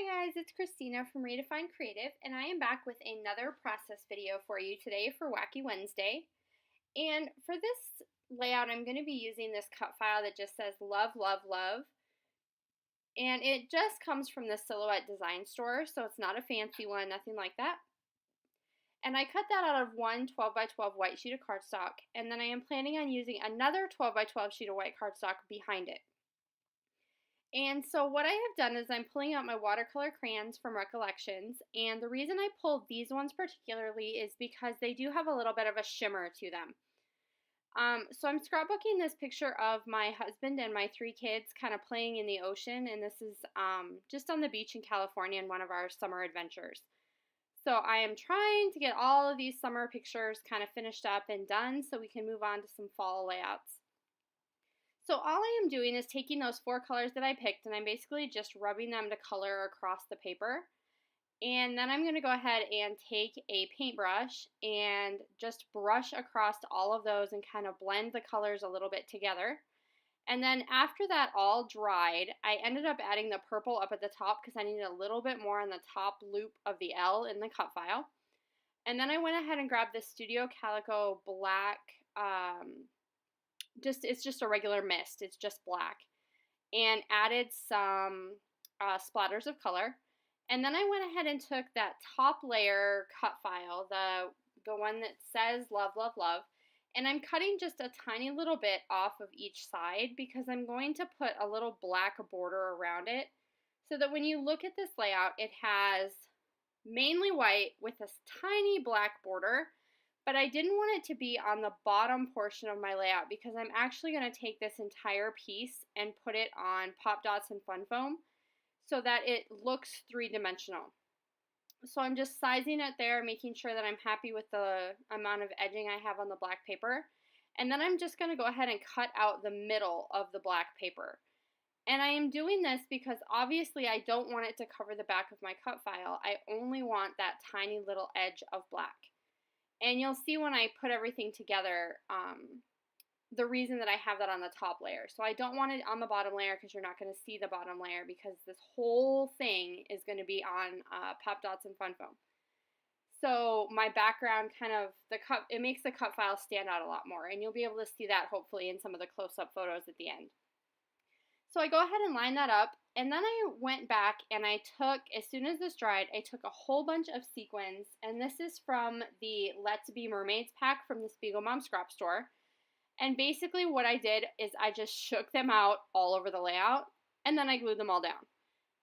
Hi guys, it's Christina from Redefine Creative, and I am back with another process video for you today for Wacky Wednesday. And for this layout, I'm going to be using this cut file that just says love, love, love. And it just comes from the Silhouette Design Store, so it's not a fancy one, nothing like that. And I cut that out of one 12 by 12 white sheet of cardstock, and then I am planning on using another 12 by 12 sheet of white cardstock behind it. And so what I have done is I'm pulling out my watercolor crayons from Recollections, and the reason I pulled these ones particularly is because they do have a little bit of a shimmer to them. So I'm scrapbooking this picture of my husband and my 3 kids kind of playing in the ocean, and this is just on the beach in California in one of our summer adventures. So I am trying to get all of these summer pictures kind of finished up and done so we can move on to some fall layouts. So all I am doing is taking those 4 colors that I picked and I'm basically just rubbing them to color across the paper. And then I'm going to go ahead and take a paintbrush and just brush across all of those and kind of blend the colors a little bit together. And then after that all dried, I ended up adding the purple up at the top because I needed a little bit more on the top loop of the L in the cut file. And then I went ahead and grabbed this Studio Calico black, it's just a regular mist, it's just black, and added some splatters of color. And then I went ahead and took that top layer cut file, the one that says love, love, love, and I'm cutting just a tiny little bit off of each side because I'm going to put a little black border around it so that when you look at this layout, it has mainly white with this tiny black border. But I didn't want it to be on the bottom portion of my layout because I'm actually going to take this entire piece and put it on Pop Dots and Fun Foam so that it looks three-dimensional. So I'm just sizing it there, making sure that I'm happy with the amount of edging I have on the black paper. And then I'm just going to go ahead and cut out the middle of the black paper. And I am doing this because obviously I don't want it to cover the back of my cut file. I only want that tiny little edge of black. And you'll see when I put everything together the reason that I have that on the top layer. So I don't want it on the bottom layer because you're not going to see the bottom layer because this whole thing is going to be on Pop Dots and Fun Foam. So my background it makes the cut file stand out a lot more, and you'll be able to see that hopefully in some of the close-up photos at the end. So I go ahead and line that up, and then I went back and I took, as soon as this dried, I took a whole bunch of sequins, and this is from the Let's Be Mermaids pack from the Spiegel Mom Scrap Store. And basically what I did is I just shook them out all over the layout, and then I glued them all down.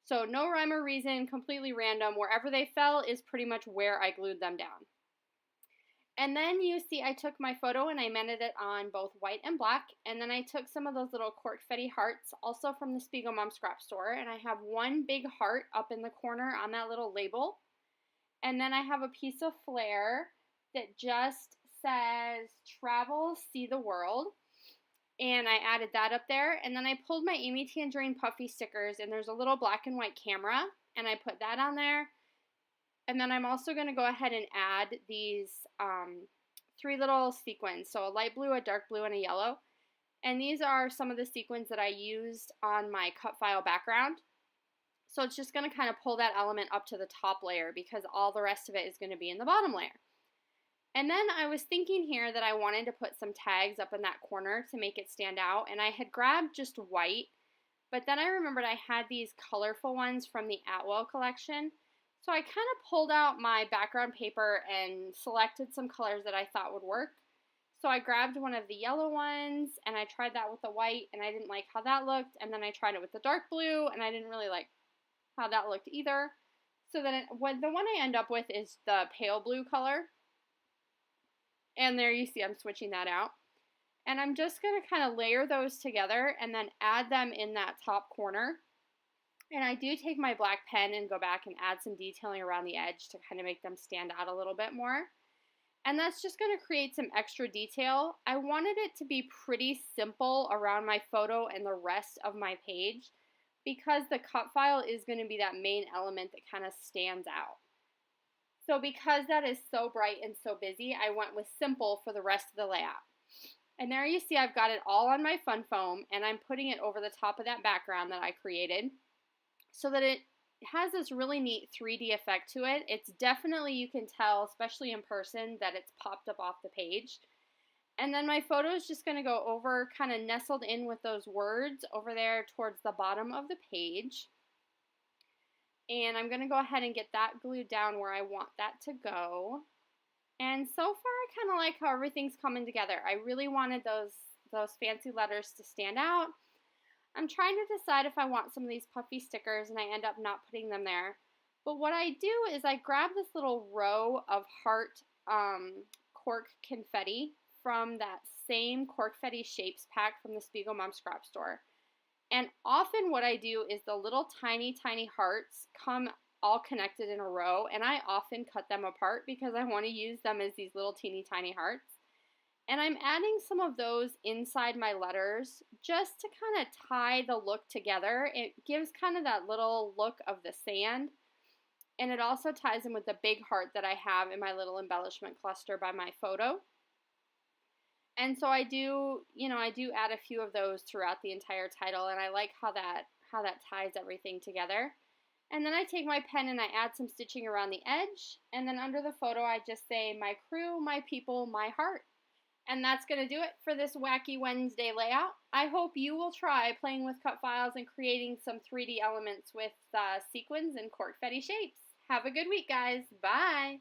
So no rhyme or reason, completely random. Wherever they fell is pretty much where I glued them down. And then you see I took my photo and I mended it on both white and black, and then I took some of those little Corkfetti hearts, also from the Spiegel Mom Scrap Store, and I have one big heart up in the corner on that little label. And then I have a piece of flair that just says travel, see the world, and I added that up there. And then I pulled my Amy Tangerine puffy stickers, and there's a little black and white camera, and I put that on there. And then I'm also going to go ahead and add these 3 little sequins, so a light blue, a dark blue, and a yellow. And these are some of the sequins that I used on my cut file background. So it's just going to kind of pull that element up to the top layer because all the rest of it is going to be in the bottom layer. And then I was thinking here that I wanted to put some tags up in that corner to make it stand out, and I had grabbed just white, but then I remembered I had these colorful ones from the Atwell collection. So I kind of pulled out my background paper and selected some colors that I thought would work. So I grabbed one of the yellow ones and I tried that with the white and I didn't like how that looked. And then I tried it with the dark blue and I didn't really like how that looked either. So then the one I end up with is the pale blue color. And there you see I'm switching that out. And I'm just going to kind of layer those together and then add them in that top corner. And I do take my black pen and go back and add some detailing around the edge to kind of make them stand out a little bit more. And that's just going to create some extra detail. I wanted it to be pretty simple around my photo and the rest of my page because the cut file is going to be that main element that kind of stands out. So because that is so bright and so busy, I went with simple for the rest of the layout. And there you see I've got it all on my Fun Foam and I'm putting it over the top of that background that I created, so that it has this really neat 3D effect to it. It's definitely, you can tell, especially in person, that it's popped up off the page. And then my photo is just going to go over, kind of nestled in with those words over there towards the bottom of the page. And I'm going to go ahead and get that glued down where I want that to go. And so far, I kind of like how everything's coming together. I really wanted those fancy letters to stand out. I'm trying to decide if I want some of these puffy stickers, and I end up not putting them there. But what I do is I grab this little row of heart cork confetti from that same Corkfetti shapes pack from the Spiegel Mom Scrap Store. And often what I do is the little tiny, tiny hearts come all connected in a row, and I often cut them apart because I want to use them as these little teeny tiny hearts. And I'm adding some of those inside my letters just to kind of tie the look together. It gives kind of that little look of the sand, and it also ties in with the big heart that I have in my little embellishment cluster by my photo. And so I do add a few of those throughout the entire title, and I like how that ties everything together. And then I take my pen and I add some stitching around the edge, and then under the photo I just say, my crew, my people, my heart. And that's going to do it for this Wacky Wednesday layout. I hope you will try playing with cut files and creating some 3D elements with sequins and Corkfetti shapes. Have a good week, guys. Bye!